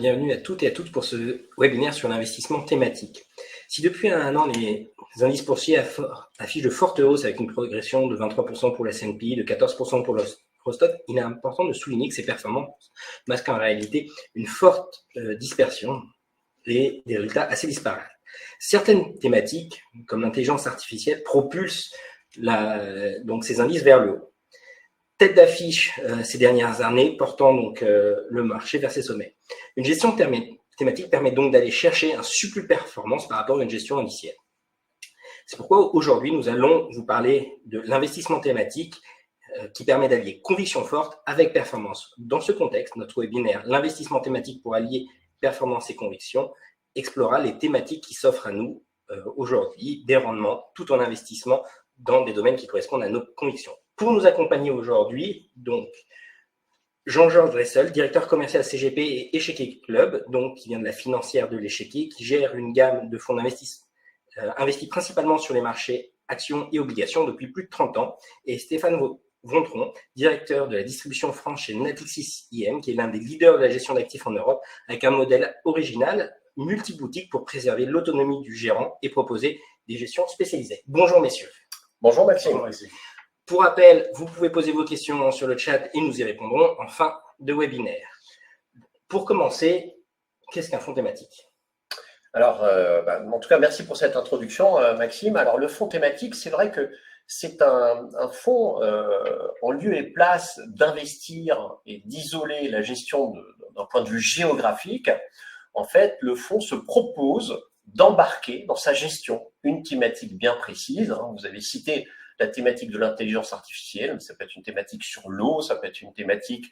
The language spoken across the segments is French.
bienvenue à toutes et à tous pour ce webinaire sur l'investissement thématique. Si depuis un an, les indices boursiers affichent de fortes hausses avec une progression de 23% pour la S&P, de 14% pour l'Eurostoxx, il est important de souligner que ces performances masquent en réalité une forte dispersion et des résultats assez disparates. Certaines thématiques, comme l'intelligence artificielle, propulsent donc ces indices vers le haut. Tête d'affiche ces dernières années, portant donc le marché vers ses sommets. Une gestion thématique permet donc d'aller chercher un surplus de performance par rapport à une gestion indicielle. C'est pourquoi aujourd'hui, nous allons vous parler de l'investissement thématique qui permet d'allier conviction forte avec performance. Dans ce contexte, notre webinaire « L'investissement thématique pour allier performance et conviction » explorera les thématiques qui s'offrent à nous aujourd'hui, des rendements, tout en investissement dans des domaines qui correspondent à nos convictions. Pour nous accompagner aujourd'hui, donc, Jean-Georges Dressel, directeur commercial CGP et Échiquier Club, donc qui vient de la financière de l'Échiquier, qui gère une gamme de fonds d'investissement investis principalement sur les marchés actions et obligations depuis plus de 30 ans, et Stéphane Vontron, directeur de la distribution France chez Natixis IM, qui est l'un des leaders de la gestion d'actifs en Europe, avec un modèle original, multi-boutique pour préserver l'autonomie du gérant et proposer des gestions spécialisées. Bonjour messieurs. Bonjour Maxime. Pour rappel, vous pouvez poser vos questions sur le chat et nous y répondrons en fin de webinaire. Pour commencer, qu'est-ce qu'un fonds thématique ? Alors, en tout cas, merci pour cette introduction, Maxime. Alors, le fonds thématique, c'est vrai que c'est un fonds en lieu et place d'investir et d'isoler la gestion d'un point de vue géographique. En fait, le fonds se propose d'embarquer dans sa gestion une thématique bien précise. Vous avez cité la thématique de l'intelligence artificielle, ça peut être une thématique sur l'eau, ça peut être une thématique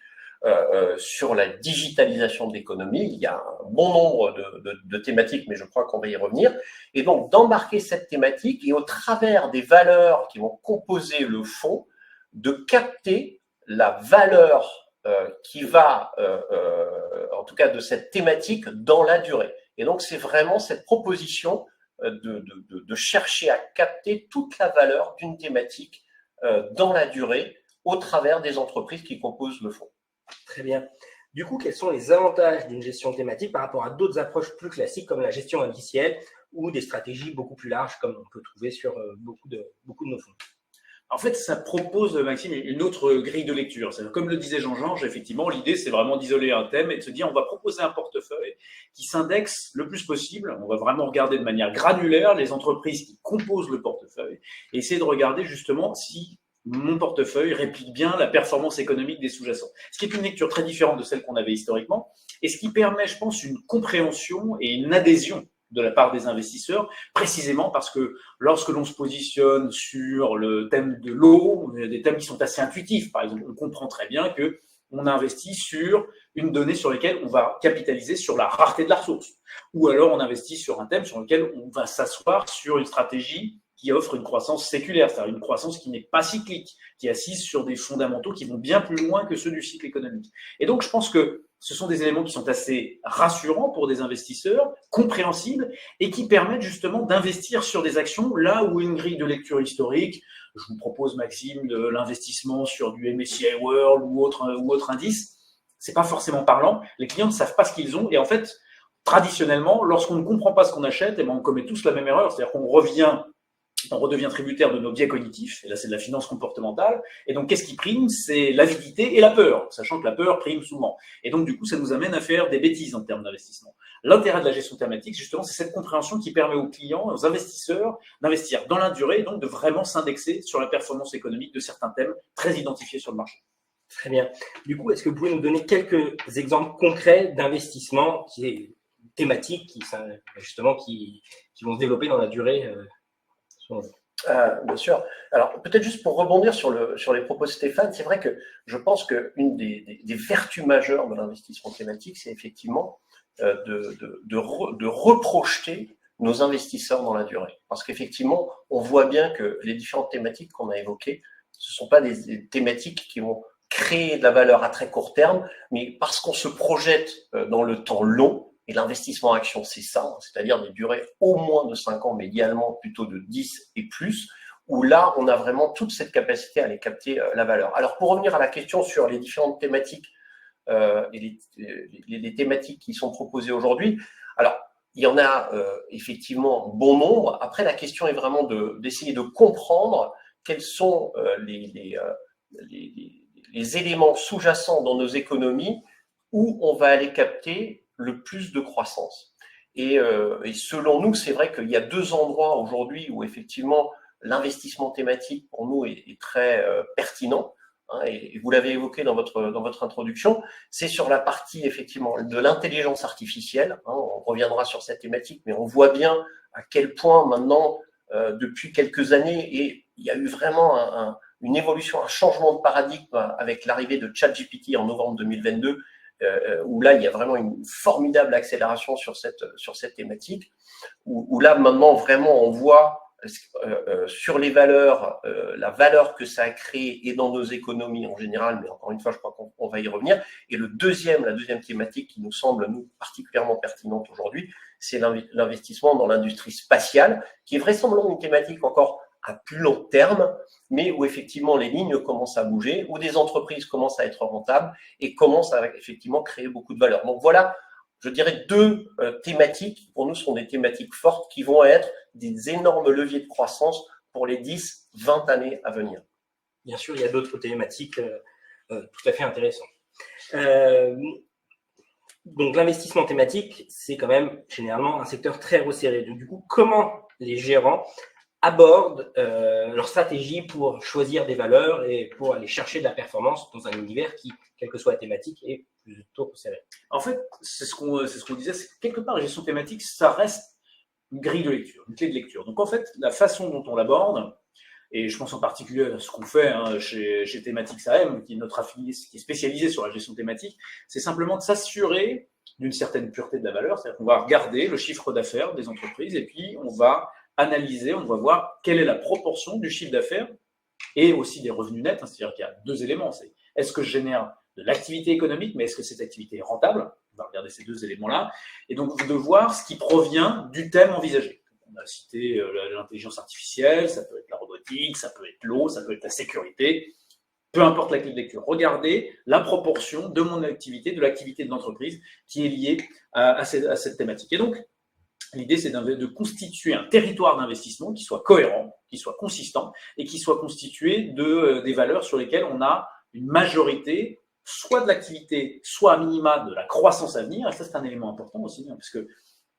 sur la digitalisation de l'économie. Il y a un bon nombre de thématiques, mais je crois qu'on va y revenir. Et donc, d'embarquer cette thématique et au travers des valeurs qui vont composer le fonds, de capter la valeur qui va, en tout cas de cette thématique, dans la durée. Et donc, c'est vraiment cette proposition de chercher à capter toute la valeur d'une thématique dans la durée au travers des entreprises qui composent le fonds. Très bien. Du coup, quels sont les avantages d'une gestion thématique par rapport à d'autres approches plus classiques comme la gestion indicielle ou des stratégies beaucoup plus larges comme on peut trouver sur beaucoup de nos fonds ? En fait, ça propose, Maxime, une autre grille de lecture. Comme le disait Jean-Georges, effectivement, l'idée, c'est vraiment d'isoler un thème et de se dire, on va proposer un portefeuille qui s'indexe le plus possible. On va vraiment regarder de manière granulaire les entreprises qui composent le portefeuille et essayer de regarder justement si mon portefeuille réplique bien la performance économique des sous-jacents. Ce qui est une lecture très différente de celle qu'on avait historiquement et ce qui permet, je pense, une compréhension et une adhésion de la part des investisseurs, précisément parce que lorsque l'on se positionne sur le thème de l'eau, il y a des thèmes qui sont assez intuitifs. Par exemple, on comprend très bien que on investit sur une donnée sur laquelle on va capitaliser sur la rareté de la ressource. Ou alors on investit sur un thème sur lequel on va s'asseoir sur une stratégie qui offre une croissance séculaire, c'est-à-dire une croissance qui n'est pas cyclique, qui est assise sur des fondamentaux qui vont bien plus loin que ceux du cycle économique. Et donc, je pense que ce sont des éléments qui sont assez rassurants pour des investisseurs, compréhensibles, et qui permettent justement d'investir sur des actions là où une grille de lecture historique, je vous propose, Maxime, de l'investissement sur du MSCI World ou autre indice, c'est pas forcément parlant. Les clients ne savent pas ce qu'ils ont, et en fait, traditionnellement, lorsqu'on ne comprend pas ce qu'on achète, on commet tous la même erreur, c'est-à-dire qu'on redevient tributaire de nos biais cognitifs, et là c'est de la finance comportementale, et donc qu'est-ce qui prime? C'est l'avidité et la peur, sachant que la peur prime souvent. Et donc du coup, ça nous amène à faire des bêtises en termes d'investissement. L'intérêt de la gestion thématique, justement, c'est cette compréhension qui permet aux clients, aux investisseurs, d'investir dans la durée, et donc de vraiment s'indexer sur la performance économique de certains thèmes très identifiés sur le marché. Très bien. Du coup, est-ce que vous pouvez nous donner quelques exemples concrets d'investissement thématiques qui vont se développer dans la durée Bien sûr. Alors, peut-être juste pour rebondir sur les propos de Stéphane, c'est vrai que je pense qu'une des vertus majeures de l'investissement thématique, c'est effectivement de reprojeter nos investisseurs dans la durée. Parce qu'effectivement, on voit bien que les différentes thématiques qu'on a évoquées, ce ne sont pas des thématiques qui vont créer de la valeur à très court terme, mais parce qu'on se projette dans le temps long. Et l'investissement action, c'est ça, c'est-à-dire des durées au moins de 5 ans, mais idéalement plutôt de 10 et plus, où là, on a vraiment toute cette capacité à aller capter la valeur. Alors, pour revenir à la question sur les différentes thématiques et les thématiques qui sont proposées aujourd'hui. Alors, il y en a effectivement bon nombre. Après, la question est vraiment d'essayer de comprendre quels sont les éléments sous-jacents dans nos économies où on va aller capter le plus de croissance. Et selon nous, c'est vrai qu'il y a deux endroits aujourd'hui où effectivement l'investissement thématique pour nous est très pertinent. Hein, et vous l'avez évoqué dans votre introduction, c'est sur la partie effectivement de l'intelligence artificielle. Hein, on reviendra sur cette thématique, mais on voit bien à quel point maintenant, depuis quelques années, et il y a eu vraiment une évolution, un changement de paradigme avec l'arrivée de ChatGPT en novembre 2022, où là, il y a vraiment une formidable accélération sur cette thématique, où là, maintenant, vraiment, on voit sur les valeurs, la valeur que ça a créée et dans nos économies en général, mais encore une fois, je crois qu'on va y revenir. Et la deuxième thématique qui nous semble, nous, particulièrement pertinente aujourd'hui, c'est l'investissement dans l'industrie spatiale, qui est vraisemblablement une thématique encore à plus long terme, mais où effectivement les lignes commencent à bouger, où des entreprises commencent à être rentables et commencent à effectivement créer beaucoup de valeur. Donc voilà, je dirais deux thématiques qui pour nous sont des thématiques fortes qui vont être des énormes leviers de croissance pour les 10, 20 années à venir. Bien sûr, il y a d'autres thématiques tout à fait intéressantes. Donc l'investissement thématique, c'est quand même généralement un secteur très resserré. Donc du coup, comment les gérants abordent leur stratégie pour choisir des valeurs et pour aller chercher de la performance dans un univers qui, quelle que soit la thématique, est plutôt resserré. En fait, c'est ce qu'on disait, c'est que quelque part, la gestion thématique, ça reste une grille de lecture, une clé de lecture. Donc en fait, la façon dont on l'aborde, et je pense en particulier à ce qu'on fait chez Thématiques AM, qui est notre affilié, qui est spécialisé sur la gestion thématique, c'est simplement de s'assurer d'une certaine pureté de la valeur. C'est-à-dire qu'on va regarder le chiffre d'affaires des entreprises et puis on va analyser, on va voir quelle est la proportion du chiffre d'affaires et aussi des revenus nets. C'est-à-dire qu'il y a deux éléments. C'est est-ce que je génère de l'activité économique, mais est-ce que cette activité est rentable? On va regarder ces deux éléments-là. Et donc, de voir ce qui provient du thème envisagé. On a cité l'intelligence artificielle, ça peut être la robotique, ça peut être l'eau, ça peut être la sécurité. Peu importe la clé de lecture. Regardez la proportion de mon activité, de l'activité de l'entreprise qui est liée à cette thématique. Et donc, l'idée, c'est de constituer un territoire d'investissement qui soit cohérent, qui soit consistant et qui soit constitué des valeurs sur lesquelles on a une majorité, soit de l'activité, soit à minima de la croissance à venir. Et ça, c'est un élément important aussi, parce que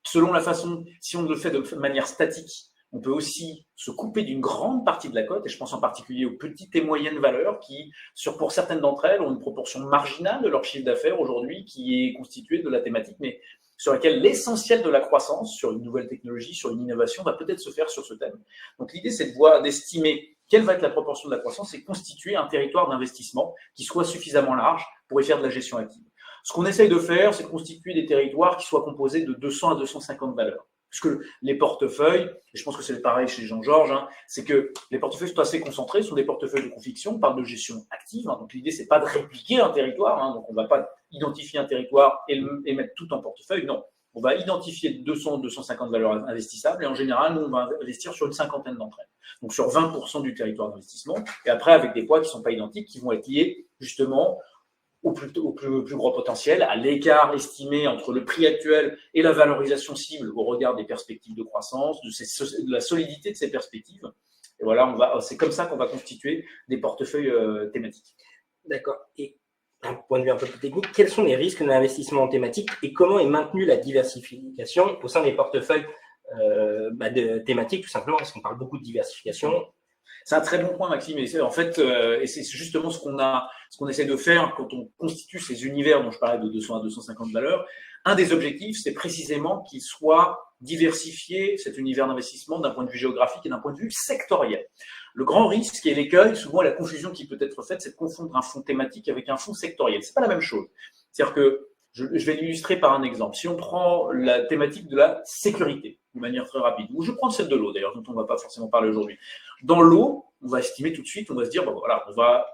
selon la façon, si on le fait de manière statique, on peut aussi se couper d'une grande partie de la cote, et je pense en particulier aux petites et moyennes valeurs qui, pour certaines d'entre elles, ont une proportion marginale de leur chiffre d'affaires aujourd'hui qui est constituée de la thématique, mais sur laquelle l'essentiel de la croissance, sur une nouvelle technologie, sur une innovation, va peut-être se faire sur ce thème. Donc l'idée, c'est d'estimer quelle va être la proportion de la croissance et constituer un territoire d'investissement qui soit suffisamment large pour y faire de la gestion active. Ce qu'on essaye de faire, c'est constituer des territoires qui soient composés de 200 à 250 valeurs. Puisque les portefeuilles, et je pense que c'est pareil chez Jean-Georges, c'est que les portefeuilles sont assez concentrés, sont des portefeuilles de conviction, on parle de gestion active, donc l'idée c'est pas de répliquer un territoire, donc on va pas identifier un territoire et mettre tout en portefeuille, non. On va identifier 200 250 valeurs investissables et en général, nous, on va investir sur une cinquantaine d'entre elles. Donc sur 20% du territoire d'investissement et après avec des poids qui ne sont pas identiques, qui vont être liés justement au plus gros potentiel, à l'écart estimé entre le prix actuel et la valorisation cible au regard des perspectives de croissance, de la solidité de ces perspectives. Et voilà, c'est comme ça qu'on va constituer des portefeuilles thématiques. D'accord. Et d'un point de vue un peu plus technique, quels sont les risques de l'investissement en thématique et comment est maintenue la diversification au sein des portefeuilles thématiques, tout simplement, parce qu'on parle beaucoup de diversification. C'est un très bon point, Maxime. Et en fait, et c'est justement ce qu'on essaie de faire quand on constitue ces univers dont je parlais de 200 à 250 valeurs. Un des objectifs, c'est précisément qu'il soit diversifié, cet univers d'investissement, d'un point de vue géographique et d'un point de vue sectoriel. Le grand risque et l'écueil, souvent la confusion qui peut être faite, c'est de confondre un fonds thématique avec un fonds sectoriel. C'est pas la même chose. C'est-à-dire que je vais l'illustrer par un exemple. Si on prend la thématique de la sécurité, de manière très rapide, ou je prends celle de l'eau d'ailleurs, dont on ne va pas forcément parler aujourd'hui. Dans l'eau, on va estimer tout de suite, on va se dire, voilà,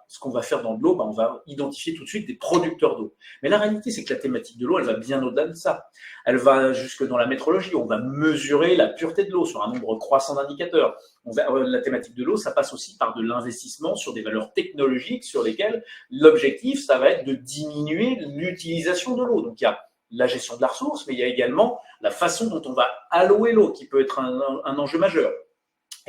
ce qu'on va faire dans de l'eau, on va identifier tout de suite des producteurs d'eau. Mais la réalité, c'est que la thématique de l'eau, elle va bien au-delà de ça. Elle va jusque dans la métrologie. On va mesurer la pureté de l'eau sur un nombre croissant d'indicateurs. La thématique de l'eau, ça passe aussi par de l'investissement sur des valeurs technologiques sur lesquelles l'objectif, ça va être de diminuer l'utilisation de l'eau. Donc, il y a la gestion de la ressource, mais il y a également la façon dont on va allouer l'eau qui peut être un enjeu majeur.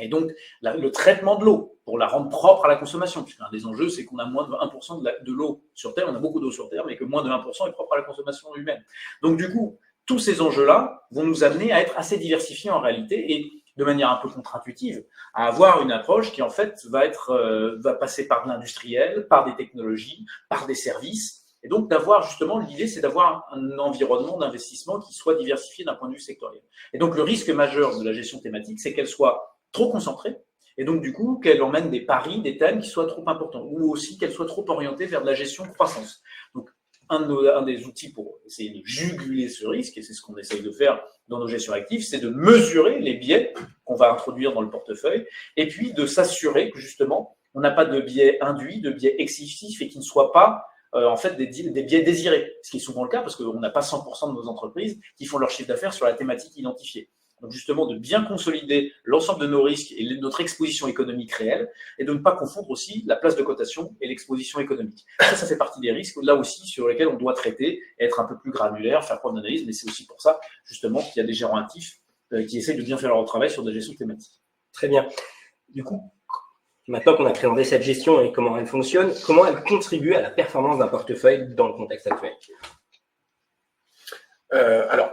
Et donc, le traitement de l'eau pour la rendre propre à la consommation, puisqu'un des enjeux, c'est qu'on a moins de 1% de l'eau sur Terre, on a beaucoup d'eau sur Terre, mais que moins de 1% est propre à la consommation humaine. Donc, du coup, tous ces enjeux-là vont nous amener à être assez diversifiés en réalité et de manière un peu contre-intuitive, à avoir une approche qui, en fait, va passer par de l'industriel, par des technologies, par des services. Et donc, l'idée, c'est d'avoir un environnement d'investissement qui soit diversifié d'un point de vue sectoriel. Et donc, le risque majeur de la gestion thématique, c'est qu'elle soit trop concentrée, et donc, du coup, qu'elle emmène des paris, des thèmes qui soient trop importants, ou aussi qu'elle soit trop orientée vers de la gestion de croissance. Donc, un des outils pour essayer de juguler ce risque, et c'est ce qu'on essaye de faire dans nos gestions actives, c'est de mesurer les biais qu'on va introduire dans le portefeuille, et puis de s'assurer que, justement, on n'a pas de biais induits, de biais excessifs, et qui ne soient pas en fait des biais désirés, ce qui est souvent le cas parce qu'on n'a pas 100% de nos entreprises qui font leur chiffre d'affaires sur la thématique identifiée. Donc justement, de bien consolider l'ensemble de nos risques et notre exposition économique réelle et de ne pas confondre aussi la place de cotation et l'exposition économique. Ça fait partie des risques, là aussi, sur lesquels on doit traiter, être un peu plus granulaire, faire preuve d'analyse, mais c'est aussi pour ça, justement, qu'il y a des gérants actifs qui essayent de bien faire leur travail sur des gestions thématiques. Très bien. Du coup, maintenant qu'on a présenté cette gestion et comment elle fonctionne, comment elle contribue à la performance d'un portefeuille dans le contexte actuel? Alors,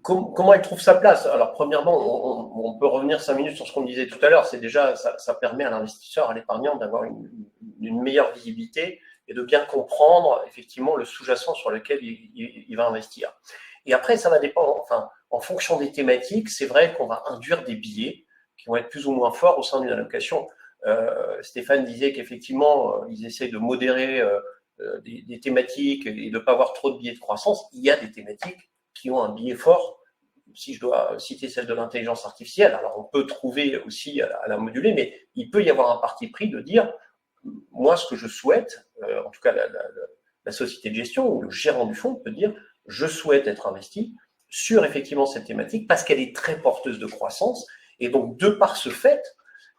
comment elle trouve sa place? Alors, premièrement, on peut revenir 5 minutes sur ce qu'on disait tout à l'heure. C'est déjà, ça permet à l'investisseur, à l'épargnant, d'avoir une meilleure visibilité et de bien comprendre effectivement le sous-jacent sur lequel il va investir. Et après, ça va dépendre. Enfin, en fonction des thématiques, c'est vrai qu'on va induire des biais qui vont être plus ou moins forts au sein d'une allocation. Stéphane disait qu'effectivement, ils essayent de modérer des thématiques et de ne pas avoir trop de biais de croissance. Il y a des thématiques qui ont un biais fort. Si je dois citer celle de l'intelligence artificielle, alors on peut trouver aussi à la moduler, mais il peut y avoir un parti pris de dire, moi, ce que je souhaite, en tout cas la société de gestion ou le gérant du fonds peut dire, je souhaite être investi sur effectivement cette thématique parce qu'elle est très porteuse de croissance. Et donc, de par ce fait,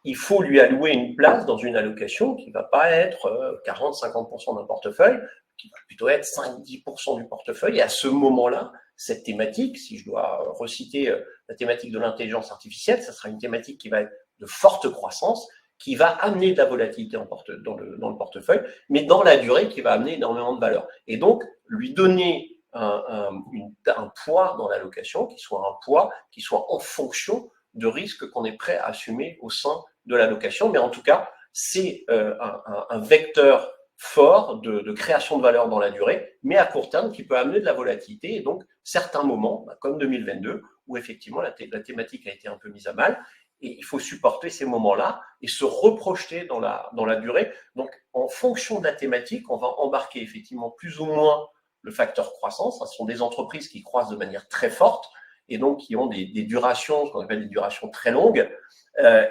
il faut lui allouer une place dans une allocation qui ne va pas être 40-50% d'un portefeuille, qui va plutôt être 5-10% du portefeuille. Et à ce moment-là, cette thématique, si je dois reciter la thématique de l'intelligence artificielle, ça sera une thématique qui va être de forte croissance, qui va amener de la volatilité dans le portefeuille, mais dans la durée, qui va amener énormément de valeur. Et donc, lui donner un poids dans l'allocation, qui soit un poids qui soit en fonction de risques qu'on est prêt à assumer au sein de l'allocation. Mais en tout cas, c'est un vecteur fort de création de valeur dans la durée, mais à court terme, qui peut amener de la volatilité. Et donc, certains moments, comme 2022, où effectivement la thématique a été un peu mise à mal, et il faut supporter ces moments-là et se reprojeter dans la durée. Donc, en fonction de la thématique, on va embarquer effectivement plus ou moins le facteur croissance. Ce sont des entreprises qui croissent de manière très forte et donc qui ont des durations, ce qu'on appelle des durations très longues,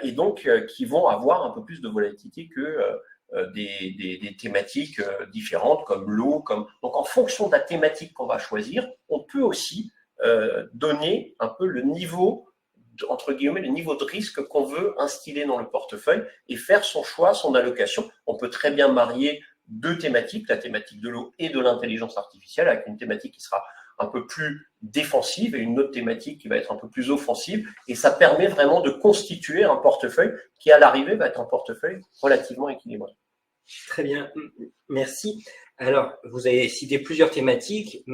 et donc qui vont avoir un peu plus de volatilité que des thématiques différentes comme l'eau. Donc, en fonction de la thématique qu'on va choisir, on peut aussi donner un peu le niveau, entre guillemets, le niveau de risque qu'on veut instiller dans le portefeuille et faire son choix, son allocation. On peut très bien marier deux thématiques, la thématique de l'eau et de l'intelligence artificielle, avec une thématique qui sera un peu plus défensive et une autre thématique qui va être un peu plus offensive. Et ça permet vraiment de constituer un portefeuille qui, à l'arrivée, va être un portefeuille relativement équilibré. Très bien, merci. Alors, vous avez cité plusieurs thématiques,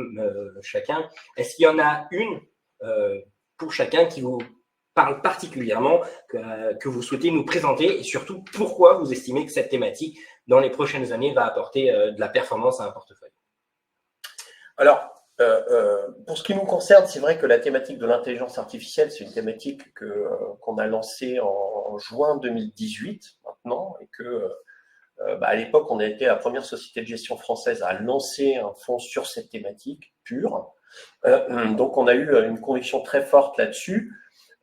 chacun. Est-ce qu'il y en a une pour chacun qui vous parle particulièrement, que vous souhaitez nous présenter et surtout pourquoi vous estimez que cette thématique, dans les prochaines années, va apporter de la performance à un portefeuille? Alors, pour ce qui nous concerne, c'est vrai que la thématique de l'intelligence artificielle, c'est une thématique qu'on a lancée en juin 2018 maintenant, et que à l'époque, on a été la première société de gestion française à lancer un fonds sur cette thématique pure. Donc, on a eu une conviction très forte là-dessus,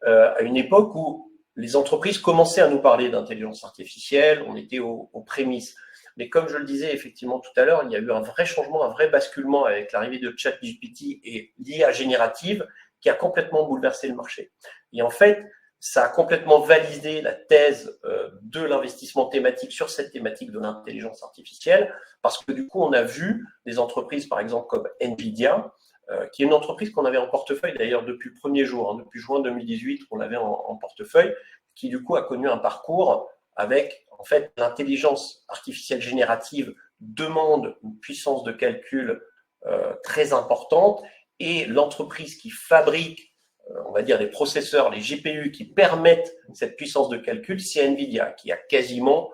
à une époque où les entreprises commençaient à nous parler d'intelligence artificielle, on était aux prémices. Mais comme je le disais effectivement tout à l'heure, il y a eu un vrai changement, un vrai basculement avec l'arrivée de ChatGPT et l'IA générative qui a complètement bouleversé le marché. Et en fait, ça a complètement validé la thèse de l'investissement thématique sur cette thématique de l'intelligence artificielle, parce que du coup, on a vu des entreprises, par exemple, comme Nvidia, qui est une entreprise qu'on avait en portefeuille d'ailleurs depuis le premier jour, hein, depuis juin 2018, on l'avait en portefeuille, qui du coup a connu un parcours avec, en fait, l'intelligence artificielle générative demande une puissance de calcul très importante, et l'entreprise qui fabrique, on va dire, les processeurs, les GPU qui permettent cette puissance de calcul, c'est Nvidia, qui a quasiment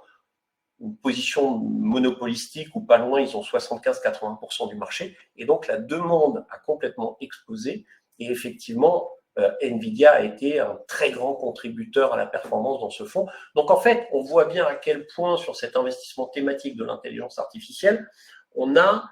une position monopolistique ou pas loin, ils ont 75-80% du marché. Et donc, la demande a complètement explosé. Et effectivement, Nvidia a été un très grand contributeur à la performance dans ce fonds. Donc, en fait, on voit bien à quel point, sur cet investissement thématique de l'intelligence artificielle, on a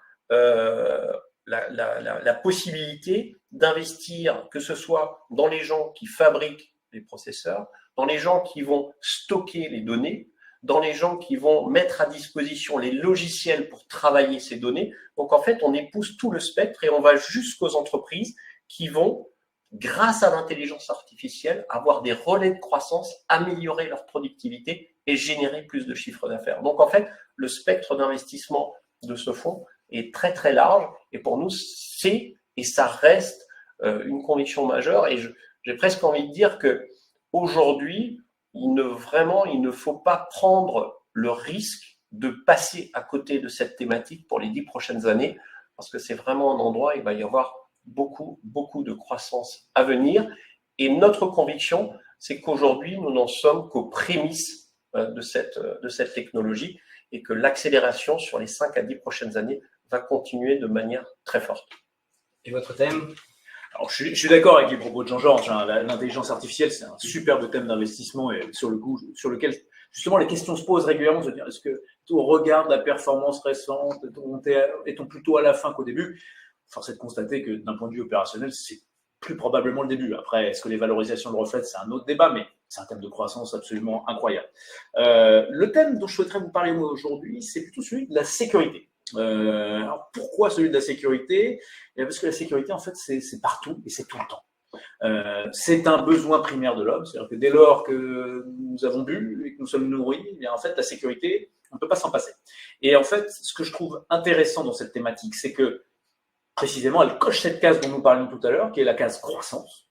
la possibilité d'investir, que ce soit dans les gens qui fabriquent les processeurs, dans les gens qui vont stocker les données, dans les gens qui vont mettre à disposition les logiciels pour travailler ces données. Donc, en fait, on épouse tout le spectre et on va jusqu'aux entreprises qui vont, grâce à l'intelligence artificielle, avoir des relais de croissance, améliorer leur productivité et générer plus de chiffre d'affaires. Donc, en fait, le spectre d'investissement de ce fonds est très, très large. Et pour nous, c'est et ça reste une conviction majeure. Et j'ai presque envie de dire qu'aujourd'hui, il ne faut pas prendre le risque de passer à côté de cette thématique pour les 10 prochaines années, parce que c'est vraiment un endroit où il va y avoir beaucoup, beaucoup de croissance à venir. Et notre conviction, c'est qu'aujourd'hui, nous n'en sommes qu'aux prémices de cette technologie et que l'accélération sur les 5 à 10 prochaines années va continuer de manière très forte. Et votre thème ? Alors, je suis d'accord avec les propos de Jean-Georges. Hein. L'intelligence artificielle, c'est un superbe thème d'investissement et sur lequel justement les questions se posent régulièrement, de se dire est-ce que on regarde la performance récente, est-on plutôt à la fin qu'au début? Force est de constater que d'un point de vue opérationnel, c'est plus probablement le début. Après, est-ce que les valorisations le reflètent? C'est un autre débat, mais c'est un thème de croissance absolument incroyable. Le thème dont je souhaiterais vous parler moi aujourd'hui, c'est plutôt celui de la sécurité. Alors pourquoi celui de la sécurité? Parce que la sécurité, en fait, c'est partout et c'est tout le temps. C'est un besoin primaire de l'homme, c'est-à-dire que dès lors que nous avons bu et que nous sommes nourris, eh bien, en fait, la sécurité, on ne peut pas s'en passer. Et en fait, ce que je trouve intéressant dans cette thématique, c'est que précisément, elle coche cette case dont nous parlions tout à l'heure, qui est la case croissance,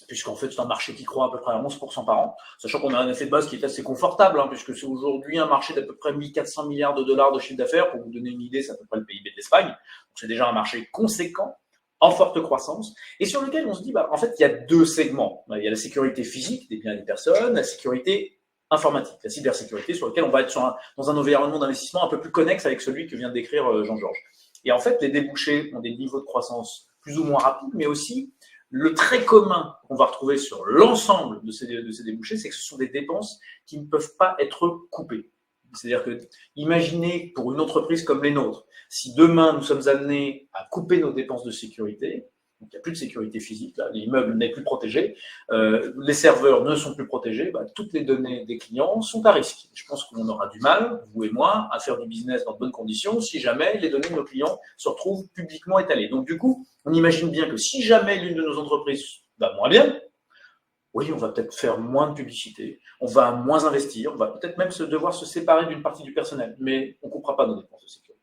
puisqu'en fait, c'est un marché qui croît à peu près à 11% par an, sachant qu'on a un effet de base qui est assez confortable, hein, puisque c'est aujourd'hui un marché d'à peu près 1400 milliards de dollars de chiffre d'affaires. Pour vous donner une idée, c'est à peu près le PIB de l'Espagne. Donc, c'est déjà un marché conséquent, en forte croissance, et sur lequel on se dit, en fait, il y a deux segments. Il y a la sécurité physique des biens et des personnes, la sécurité informatique, la cybersécurité, sur lequel on va être dans un environnement d'investissement un peu plus connexe avec celui que vient de décrire Jean-Georges. Et en fait, les débouchés ont des niveaux de croissance plus ou moins rapides, mais aussi le trait commun qu'on va retrouver sur l'ensemble de ces débouchés, c'est que ce sont des dépenses qui ne peuvent pas être coupées. C'est-à-dire que, imaginez pour une entreprise comme les nôtres, si demain nous sommes amenés à couper nos dépenses de sécurité, donc il n'y a plus de sécurité physique, là, l'immeuble n'est plus protégé, les serveurs ne sont plus protégés, toutes les données des clients sont à risque. Je pense qu'on aura du mal, vous et moi, à faire du business dans de bonnes conditions si jamais les données de nos clients se retrouvent publiquement étalées. Donc du coup, on imagine bien que si jamais l'une de nos entreprises va moins bien, oui, on va peut-être faire moins de publicité, on va moins investir, on va peut-être même devoir se séparer d'une partie du personnel, mais on ne coupera pas nos dépenses de sécurité.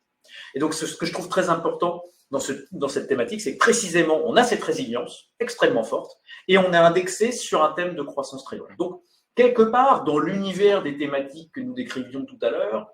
Et donc, ce que je trouve très important dans cette thématique, c'est que précisément, on a cette résilience extrêmement forte et on est indexé sur un thème de croissance très longue. Donc, quelque part, dans l'univers des thématiques que nous décrivions tout à l'heure,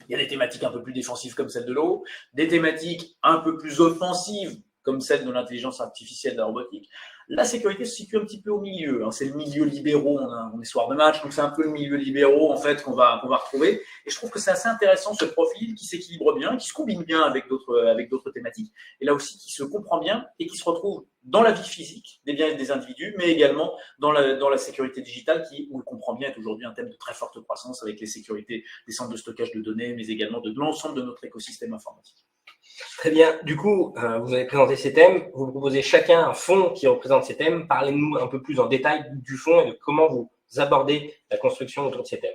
il y a des thématiques un peu plus défensives comme celle de l'eau, des thématiques un peu plus offensives comme celle de l'intelligence artificielle, de la robotique. La sécurité se situe un petit peu au milieu. Hein. C'est le milieu libéraux, on est soir de match, donc c'est un peu le milieu libéraux en fait qu'on va retrouver. Et je trouve que c'est assez intéressant ce profil qui s'équilibre bien, qui se combine bien avec d'autres thématiques, et là aussi qui se comprend bien et qui se retrouve dans la vie physique des biens et des individus, mais également dans la sécurité digitale qui, on le comprend bien, est aujourd'hui un thème de très forte croissance avec les sécurités des centres de stockage de données, mais également de l'ensemble de notre écosystème informatique. Très bien. Du coup, vous avez présenté ces thèmes. Vous proposez chacun un fonds qui représente ces thèmes. Parlez-nous un peu plus en détail du fonds et de comment vous aborder la construction autour de ces thèmes?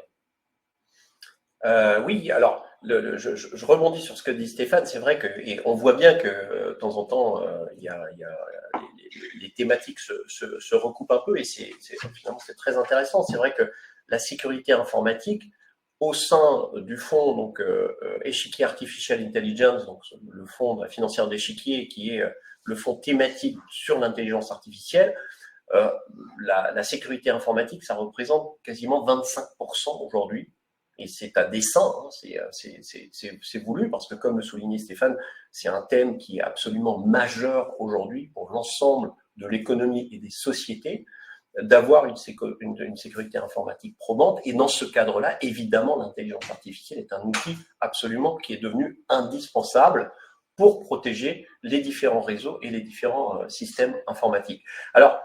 Oui, alors je rebondis sur ce que dit Stéphane. C'est vrai que, et on voit bien que de temps en temps, les thématiques se recoupent un peu, et finalement c'est très intéressant. C'est vrai que la sécurité informatique, au sein du fonds donc Échiquier Artificial Intelligence, donc le fonds financier d'Échiquier, qui est le fonds thématique sur l'intelligence artificielle, la sécurité informatique, ça représente quasiment 25% aujourd'hui. Et c'est à dessein, hein, c'est voulu, parce que comme le soulignait Stéphane, c'est un thème qui est absolument majeur aujourd'hui pour l'ensemble de l'économie et des sociétés, d'avoir une sécurité informatique probante. Et dans ce cadre-là, évidemment, l'intelligence artificielle est un outil absolument qui est devenu indispensable pour protéger les différents réseaux et les différents systèmes informatiques. Alors,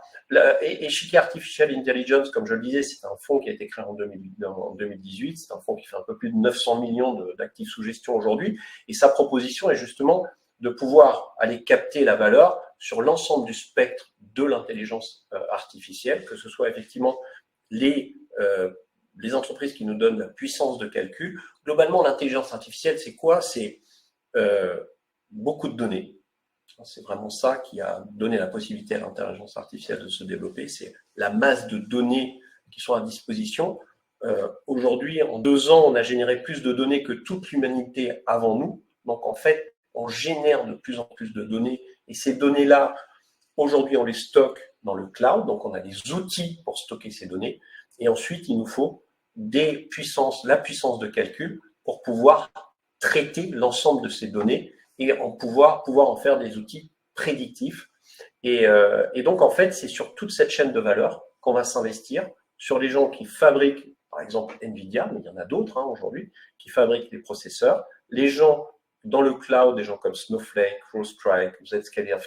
Échiquier Artificial Intelligence, comme je le disais, c'est un fonds qui a été créé en 2018. C'est un fonds qui fait un peu plus de 900 millions d'actifs sous gestion aujourd'hui. Et sa proposition est justement de pouvoir aller capter la valeur sur l'ensemble du spectre de l'intelligence artificielle, que ce soit effectivement les entreprises qui nous donnent la puissance de calcul. Globalement, l'intelligence artificielle, c'est quoi? C'est beaucoup de données. C'est vraiment ça qui a donné la possibilité à l'intelligence artificielle de se développer. C'est la masse de données qui sont à disposition. Aujourd'hui, en 2 ans, on a généré plus de données que toute l'humanité avant nous. Donc, en fait, on génère de plus en plus de données. Et ces données-là, aujourd'hui, on les stocke dans le cloud. Donc, on a des outils pour stocker ces données. Et ensuite, il nous faut la puissance de calcul pour pouvoir traiter l'ensemble de ces données et pouvoir en faire des outils prédictifs. Et donc, en fait, c'est sur toute cette chaîne de valeur qu'on va s'investir, sur les gens qui fabriquent, par exemple, NVIDIA, mais il y en a d'autres aujourd'hui, qui fabriquent les processeurs, les gens dans le cloud, des gens comme Snowflake, CrowdStrike, Zscaler,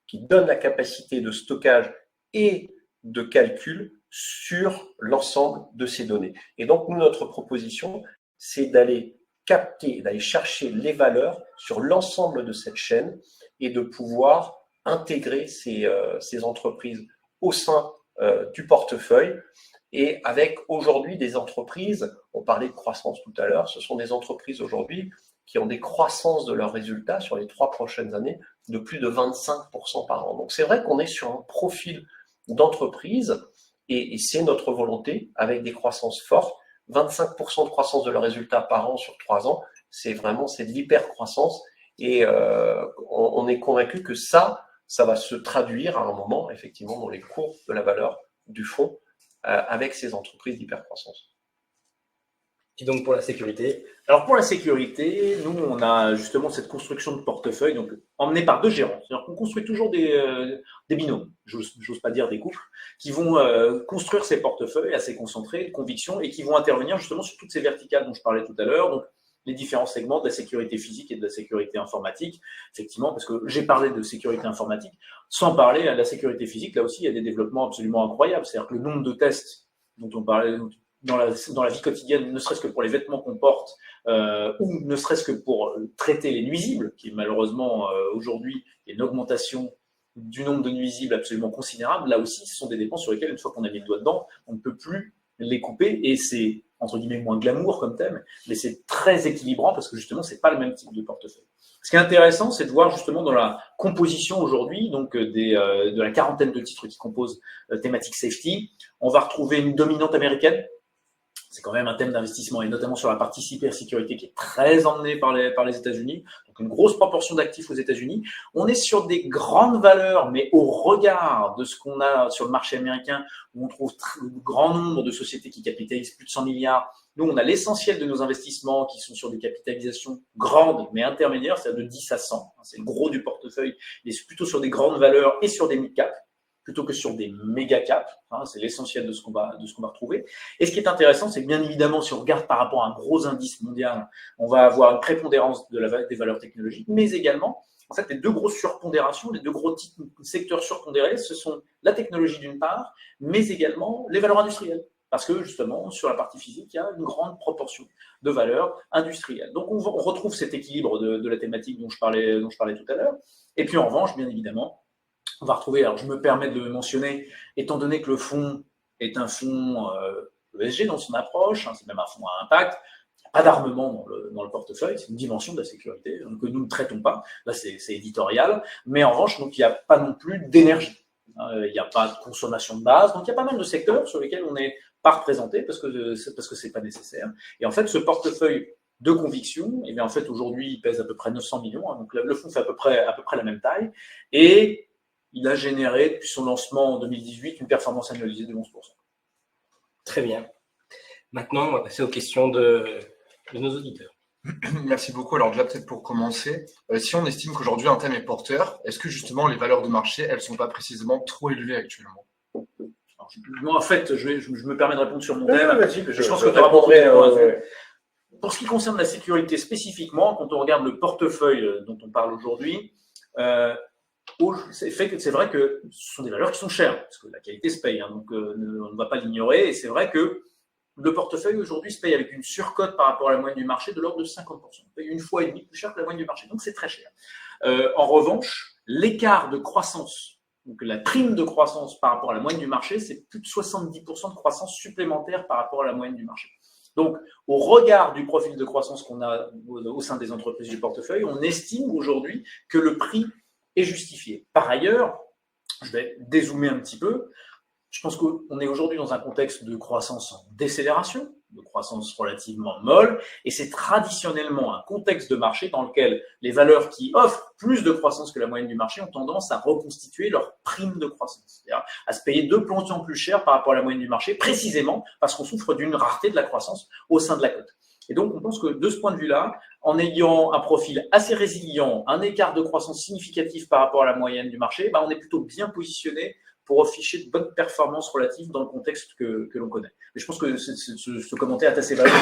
qui donnent la capacité de stockage et de calcul sur l'ensemble de ces données. Et donc, nous, notre proposition, c'est d'aller capter, d'aller chercher les valeurs sur l'ensemble de cette chaîne et de pouvoir intégrer ces entreprises au sein du portefeuille. Et avec aujourd'hui des entreprises, on parlait de croissance tout à l'heure, ce sont des entreprises aujourd'hui qui ont des croissances de leurs résultats sur les 3 prochaines années de plus de 25% par an. Donc c'est vrai qu'on est sur un profil d'entreprise et c'est notre volonté avec des croissances fortes. 25% de croissance de leurs résultats par an sur 3 ans, c'est de l'hyper-croissance. Et on est convaincu que ça va se traduire à un moment, effectivement, dans les cours de la valeur du fonds avec ces entreprises d'hyper-croissance. Et donc, pour la sécurité? Alors, pour la sécurité, nous, on a justement cette construction de portefeuille, donc emmenée par 2 gérants. C'est-à-dire qu'on construit toujours des binômes, j'ose pas dire des couples, qui vont construire ces portefeuilles assez concentrés, de conviction, et qui vont intervenir justement sur toutes ces verticales dont je parlais tout à l'heure, donc les différents segments de la sécurité physique et de la sécurité informatique, effectivement, parce que j'ai parlé de sécurité informatique, sans parler de la sécurité physique, là aussi, il y a des développements absolument incroyables. C'est-à-dire que le nombre de tests dont on parlait dans la vie quotidienne, ne serait-ce que pour les vêtements qu'on porte, ou ne serait-ce que pour traiter les nuisibles, qui malheureusement aujourd'hui il y a une augmentation du nombre de nuisibles absolument considérable. Là aussi, ce sont des dépenses sur lesquelles, une fois qu'on a mis le doigt dedans, on ne peut plus les couper, et c'est entre guillemets moins glamour comme thème, mais c'est très équilibrant parce que justement c'est pas le même type de portefeuille. Ce qui est intéressant, c'est de voir justement dans la composition aujourd'hui, donc de la quarantaine de titres qui composent thématique safety, on va retrouver une dominante américaine. C'est quand même un thème d'investissement, et notamment sur la partie cybersécurité qui est très emmenée par les États-Unis. Donc une grosse proportion d'actifs aux États-Unis. On est sur des grandes valeurs, mais au regard de ce qu'on a sur le marché américain, où on trouve un grand nombre de sociétés qui capitalisent plus de 100 milliards. Nous, on a l'essentiel de nos investissements qui sont sur des capitalisations grandes, mais intermédiaires, c'est-à-dire de 10 à 100. C'est le gros du portefeuille, mais c'est plutôt sur des grandes valeurs et sur des mid-caps, plutôt que sur des méga caps. C'est l'essentiel de ce qu'on va retrouver. Et ce qui est intéressant, c'est que bien évidemment, si on regarde par rapport à un gros indice mondial, on va avoir une prépondérance des valeurs technologiques, mais également, en fait, les 2 grosses surpondérations, les 2 gros secteurs surpondérés, ce sont la technologie d'une part, mais également les valeurs industrielles. Parce que justement, sur la partie physique, il y a une grande proportion de valeurs industrielles. Donc, on retrouve cet équilibre de la thématique dont je parlais tout à l'heure. Et puis, en revanche, bien évidemment, on va retrouver, alors je me permets de le mentionner, étant donné que le fonds est un fonds ESG dans son approche, c'est même un fonds à impact. Il n'y a pas d'armement dans le portefeuille, c'est une dimension de la sécurité que nous ne traitons pas. Là, c'est éditorial. Mais en revanche, donc, il n'y a pas non plus d'énergie. Il n'y a pas de consommation de base. Donc, il y a pas mal de secteurs sur lesquels on n'est pas représenté parce que c'est pas nécessaire. Et en fait, ce portefeuille de conviction, et bien en fait, aujourd'hui, il pèse à peu près 900 millions. Donc, le fonds fait à peu près la même taille. Et il a généré, depuis son lancement en 2018, une performance annualisée de 11%. Très bien. Maintenant, on va passer aux questions de nos auditeurs. Merci beaucoup. Alors déjà, peut-être pour commencer, si on estime qu'aujourd'hui un thème est porteur, est-ce que justement les valeurs de marché, elles ne sont pas précisément trop élevées actuellement? Alors, moi, en fait, je me permets de répondre sur mon thème. Je pense que tu répondrai. Pour ce qui concerne la sécurité spécifiquement, quand on regarde le portefeuille dont on parle aujourd'hui, c'est vrai que ce sont des valeurs qui sont chères, parce que la qualité se paye, donc on ne va pas l'ignorer. Et c'est vrai que le portefeuille aujourd'hui se paye avec une surcote par rapport à la moyenne du marché de l'ordre de 50%. On paye 1,5 fois plus cher que la moyenne du marché, donc c'est très cher. En revanche, l'écart de croissance, donc la prime de croissance par rapport à la moyenne du marché, c'est plus de 70% de croissance supplémentaire par rapport à la moyenne du marché. Donc, au regard du profil de croissance qu'on a au sein des entreprises du portefeuille, on estime aujourd'hui que le prix est justifié. Par ailleurs, je vais dézoomer un petit peu. Je pense qu'on est aujourd'hui dans un contexte de croissance en décélération, de croissance relativement molle, et c'est traditionnellement un contexte de marché dans lequel les valeurs qui offrent plus de croissance que la moyenne du marché ont tendance à reconstituer leur prime de croissance, c'est-à-dire à se payer 2 points plus cher par rapport à la moyenne du marché, précisément parce qu'on souffre d'une rareté de la croissance au sein de la cote. Et donc, on pense que de ce point de vue-là, en ayant un profil assez résilient, un écart de croissance significatif par rapport à la moyenne du marché, on est plutôt bien positionné pour afficher de bonnes performances relatives dans le contexte que l'on connaît. Mais je pense que ce commentaire est assez valable.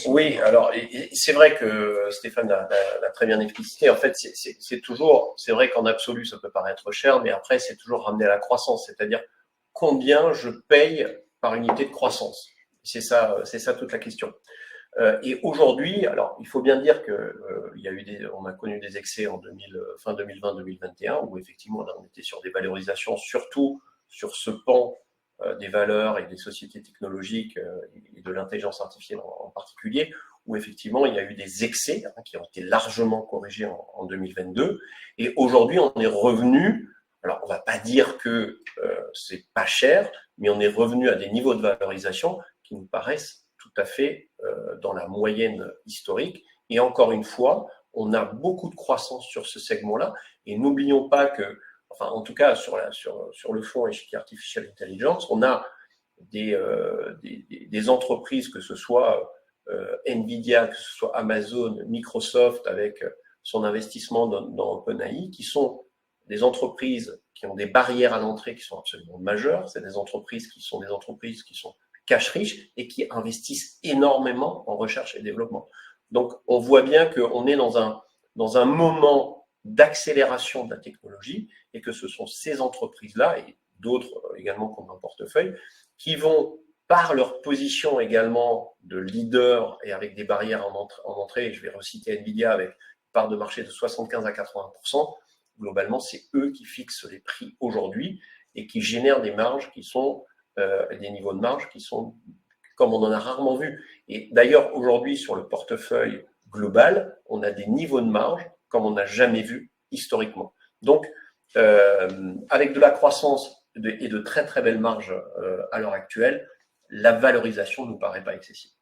Oui, alors c'est vrai que Stéphane l'a très bien explicité. En fait, c'est vrai qu'en absolu, ça peut paraître cher, mais après, c'est toujours ramené à la croissance, c'est-à-dire combien je paye par unité de croissance. C'est ça toute la question. Et aujourd'hui, alors il faut bien dire que on a connu des excès en fin 2020-2021 où effectivement là, on était sur des valorisations, surtout sur ce pan des valeurs et des sociétés technologiques et de l'intelligence artificielle en particulier, où effectivement il y a eu des excès qui ont été largement corrigés en 2022. Et aujourd'hui, on est revenu. Alors, on va pas dire que c'est pas cher, mais on est revenu à des niveaux de valorisation qui nous paraissent tout à fait dans la moyenne historique. Et encore une fois, on a beaucoup de croissance sur ce segment-là. Et n'oublions pas que, enfin, en tout cas, sur le fonds Equity Artificial Intelligence, on a des entreprises, que ce soit Nvidia, que ce soit Amazon, Microsoft, avec son investissement dans OpenAI, qui sont des entreprises qui ont des barrières à l'entrée qui sont absolument majeures. C'est des entreprises qui sont cash riches et qui investissent énormément en recherche et développement. Donc, on voit bien qu'on est dans un moment d'accélération de la technologie et que ce sont ces entreprises-là et d'autres également qu'on a en portefeuille qui vont, par leur position également de leader et avec des barrières en entrée, je vais reciter Nvidia avec part de marché de 75 à 80%, globalement, c'est eux qui fixent les prix aujourd'hui et qui génèrent des marges qui sont des niveaux de marge qui sont comme on en a rarement vu. Et d'ailleurs, aujourd'hui, sur le portefeuille global, on a des niveaux de marge comme on n'a jamais vu historiquement. Donc, avec de la croissance et de très très belles marges à l'heure actuelle, la valorisation ne nous paraît pas excessive.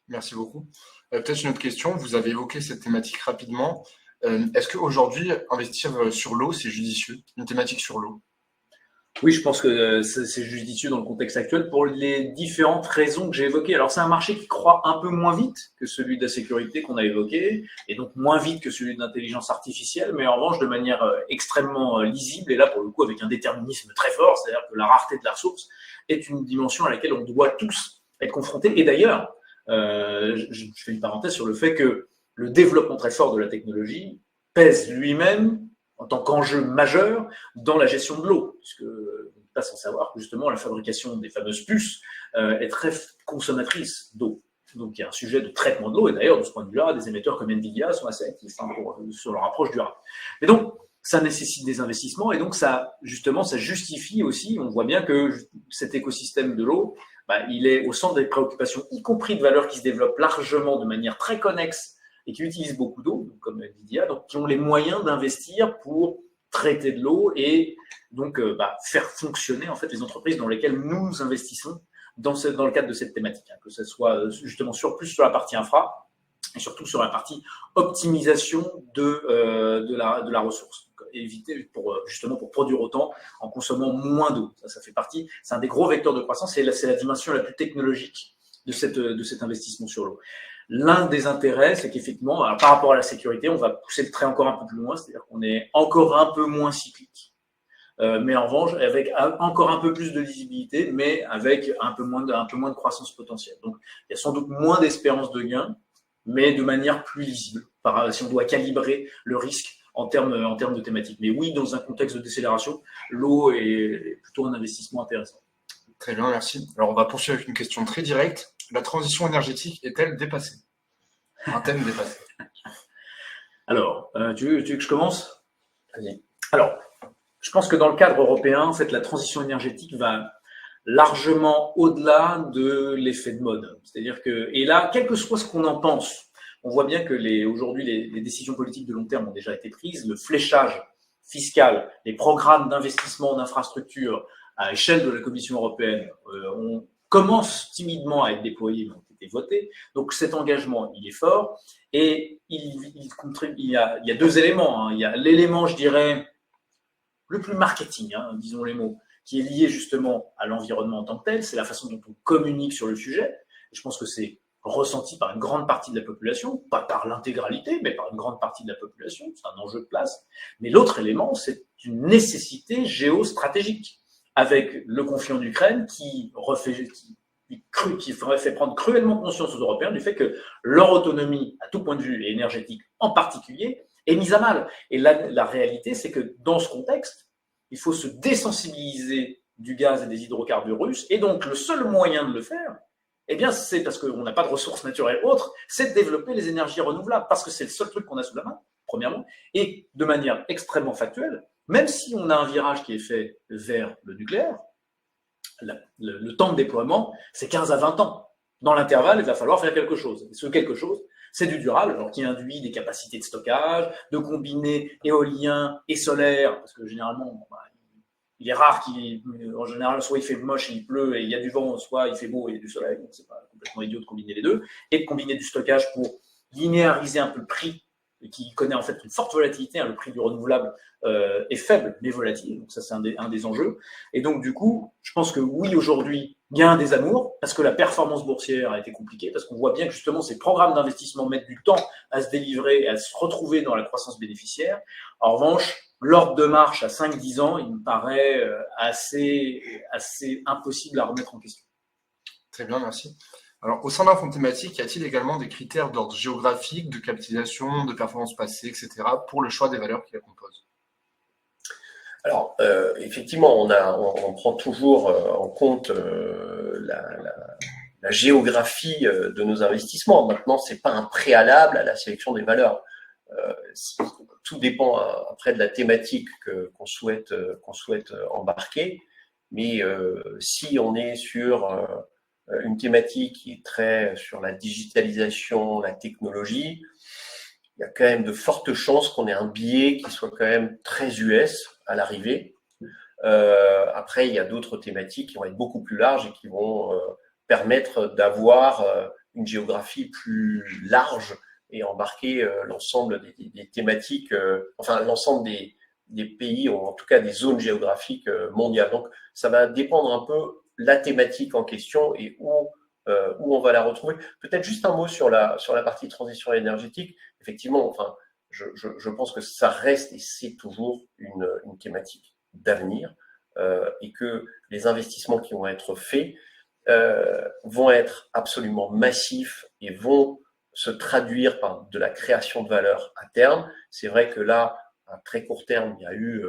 Merci beaucoup. Peut-être une autre question. Vous avez évoqué cette thématique rapidement. Est-ce qu'aujourd'hui, investir sur l'eau, c'est judicieux? Une thématique sur l'eau? Oui, je pense que c'est judicieux dans le contexte actuel pour les différentes raisons que j'ai évoquées. Alors, c'est un marché qui croît un peu moins vite que celui de la sécurité qu'on a évoqué, et donc moins vite que celui de l'intelligence artificielle, mais en revanche de manière extrêmement lisible, et là, pour le coup, avec un déterminisme très fort, c'est-à-dire que la rareté de la ressource est une dimension à laquelle on doit tous être confrontés. Et d'ailleurs, je fais une parenthèse sur le fait que le développement très fort de la technologie pèse lui-même en tant qu'enjeu majeur dans la gestion de l'eau, puisque pas sans savoir que justement la fabrication des fameuses puces est très consommatrice d'eau. Donc il y a un sujet de traitement de l'eau, et d'ailleurs de ce point de vue-là, des émetteurs comme Nvidia sont assez actifs sur leur approche durable. Mais donc, ça nécessite des investissements et donc ça justifie aussi, on voit bien que cet écosystème de l'eau, il est au centre des préoccupations, y compris de valeurs qui se développent largement de manière très connexe et qui utilisent beaucoup d'eau, comme dit Dia, donc qui ont les moyens d'investir pour traiter de l'eau et donc faire fonctionner en fait les entreprises dans lesquelles nous investissons dans le cadre de cette thématique, que ce soit justement plus sur la partie infra et surtout sur la partie optimisation de la ressource. Donc, éviter justement pour produire autant en consommant moins d'eau. Ça fait partie, c'est un des gros vecteurs de croissance et c'est la dimension la plus technologique de cet investissement sur l'eau. L'un des intérêts, c'est qu'effectivement, par rapport à la sécurité, on va pousser le trait encore un peu plus loin, c'est-à-dire qu'on est encore un peu moins cyclique. Mais en revanche, avec encore un peu plus de lisibilité, mais avec un peu moins de croissance potentielle. Donc, il y a sans doute moins d'espérance de gain, mais de manière plus lisible, si on doit calibrer le risque en termes de thématique. Mais oui, dans un contexte de décélération, l'eau est plutôt un investissement intéressant. Très bien, merci. Alors, on va poursuivre avec une question très directe. La transition énergétique est-elle dépassée? Un thème dépassé. Alors, tu veux que je commence? Vas-y. Alors, je pense que dans le cadre européen, en fait, la transition énergétique va largement au-delà de l'effet de mode. C'est-à-dire que, et là, quel que soit ce qu'on en pense, on voit bien que aujourd'hui, les décisions politiques de long terme ont déjà été prises. Le fléchage fiscal, les programmes d'investissement en infrastructure à l'échelle de la Commission européenne, on commence timidement à être déployés, mais ont été votés. Donc cet engagement, il est fort. Et il y a deux éléments. Il y a l'élément, je dirais, le plus marketing, disons les mots, qui est lié justement à l'environnement en tant que tel. C'est la façon dont on communique sur le sujet. Et je pense que c'est ressenti par une grande partie de la population, pas par l'intégralité, mais par une grande partie de la population. C'est un enjeu de place. Mais l'autre élément, c'est une nécessité géostratégique, avec le conflit en Ukraine qui fait prendre cruellement conscience aux Européens du fait que leur autonomie, à tout point de vue, et énergétique en particulier, est mise à mal. Et la réalité, c'est que dans ce contexte, il faut se désensibiliser du gaz et des hydrocarbures russes. Et donc, le seul moyen de le faire, c'est parce qu'on n'a pas de ressources naturelles autres, c'est de développer les énergies renouvelables, parce que c'est le seul truc qu'on a sous la main, premièrement. Et de manière extrêmement factuelle, même si on a un virage qui est fait vers le nucléaire, le temps de déploiement, c'est 15 à 20 ans. Dans l'intervalle, il va falloir faire quelque chose. Et ce quelque chose, c'est du durable, alors qui induit des capacités de stockage, de combiner éolien et solaire, parce que généralement, il est rare en général, soit il fait moche et il pleut et il y a du vent, soit il fait beau et il y a du soleil, donc c'est pas complètement idiot de combiner les deux, et de combiner du stockage pour linéariser un peu le prix, qui connaît en fait une forte volatilité, le prix du renouvelable est faible mais volatile, donc ça c'est un des enjeux. Et donc du coup, je pense que oui, aujourd'hui, il y a un désamour, parce que la performance boursière a été compliquée, parce qu'on voit bien que justement ces programmes d'investissement mettent du temps à se délivrer, à se retrouver dans la croissance bénéficiaire. En revanche, l'ordre de marche à 5-10 ans, il me paraît assez impossible à remettre en question. Très bien, merci. Alors, au sein d'un fonds thématique, y a-t-il également des critères d'ordre géographique, de capitalisation, de performance passée, etc., pour le choix des valeurs qui la composent? Alors, effectivement, on prend toujours en compte la géographie de nos investissements. Maintenant, c'est pas un préalable à la sélection des valeurs. Tout dépend après de la thématique qu'on souhaite embarquer. Mais si on est sur une thématique qui est très sur la digitalisation, la technologie, il y a quand même de fortes chances qu'on ait un biais qui soit quand même très US à l'arrivée. Après, il y a d'autres thématiques qui vont être beaucoup plus larges et qui vont permettre d'avoir une géographie plus large et embarquer l'ensemble des thématiques, l'ensemble des pays, ou en tout cas des zones géographiques mondiales. Donc, ça va dépendre un peu la thématique en question et où on va la retrouver. Peut-être juste un mot sur la partie transition énergétique. Effectivement, je pense que ça reste et c'est toujours une thématique d'avenir et que les investissements qui vont être faits vont être absolument massifs et vont se traduire par de la création de valeur à terme. C'est vrai que là, à très court terme, il y a eu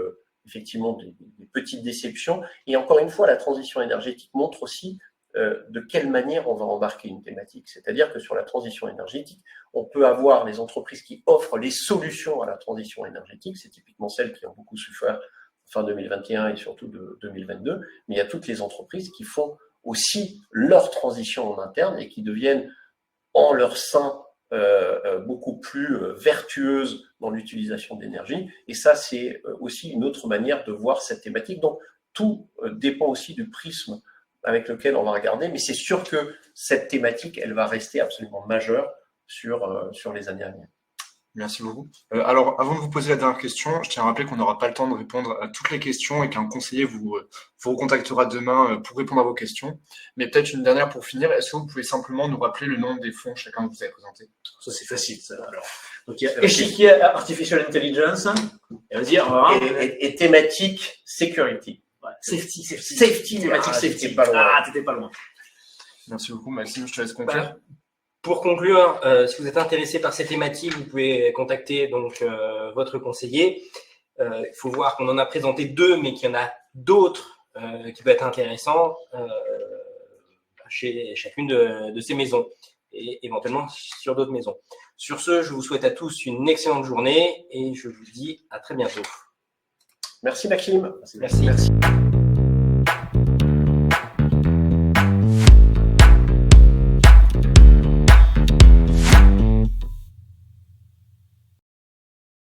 effectivement des petites déceptions. Et encore une fois, la transition énergétique montre aussi de quelle manière on va embarquer une thématique. C'est-à-dire que sur la transition énergétique, on peut avoir les entreprises qui offrent les solutions à la transition énergétique, c'est typiquement celles qui ont beaucoup souffert fin 2021 et surtout de 2022, mais il y a toutes les entreprises qui font aussi leur transition en interne et qui deviennent en leur sein beaucoup plus vertueuses dans l'utilisation d'énergie. Et ça, c'est aussi une autre manière de voir cette thématique. Donc, tout dépend aussi du prisme avec lequel on va regarder, mais c'est sûr que cette thématique, elle va rester absolument majeure sur les années à venir. Merci beaucoup. Alors, avant de vous poser la dernière question, je tiens à rappeler qu'on n'aura pas le temps de répondre à toutes les questions et qu'un conseiller vous recontactera demain pour répondre à vos questions. Mais peut-être une dernière pour finir. Est-ce que vous pouvez simplement nous rappeler le nom des fonds chacun que vous avez présenté? Ça, c'est facile, ça. Alors, donc, il y a échiquier Artificial Intelligence. Et vas-y, on va voir. Et thématique security. Ouais, safety, thématique safety. T'étais pas loin. Ah, t'étais pas loin. Merci beaucoup, Maxime. Je te laisse conclure. Pour conclure, si vous êtes intéressé par ces thématiques, vous pouvez contacter donc votre conseiller. Il faut voir qu'on en a présenté 2, mais qu'il y en a d'autres qui peuvent être intéressants chez chacune de ces maisons et éventuellement sur d'autres maisons. Sur ce, je vous souhaite à tous une excellente journée et je vous dis à très bientôt. Merci Maxime. Merci.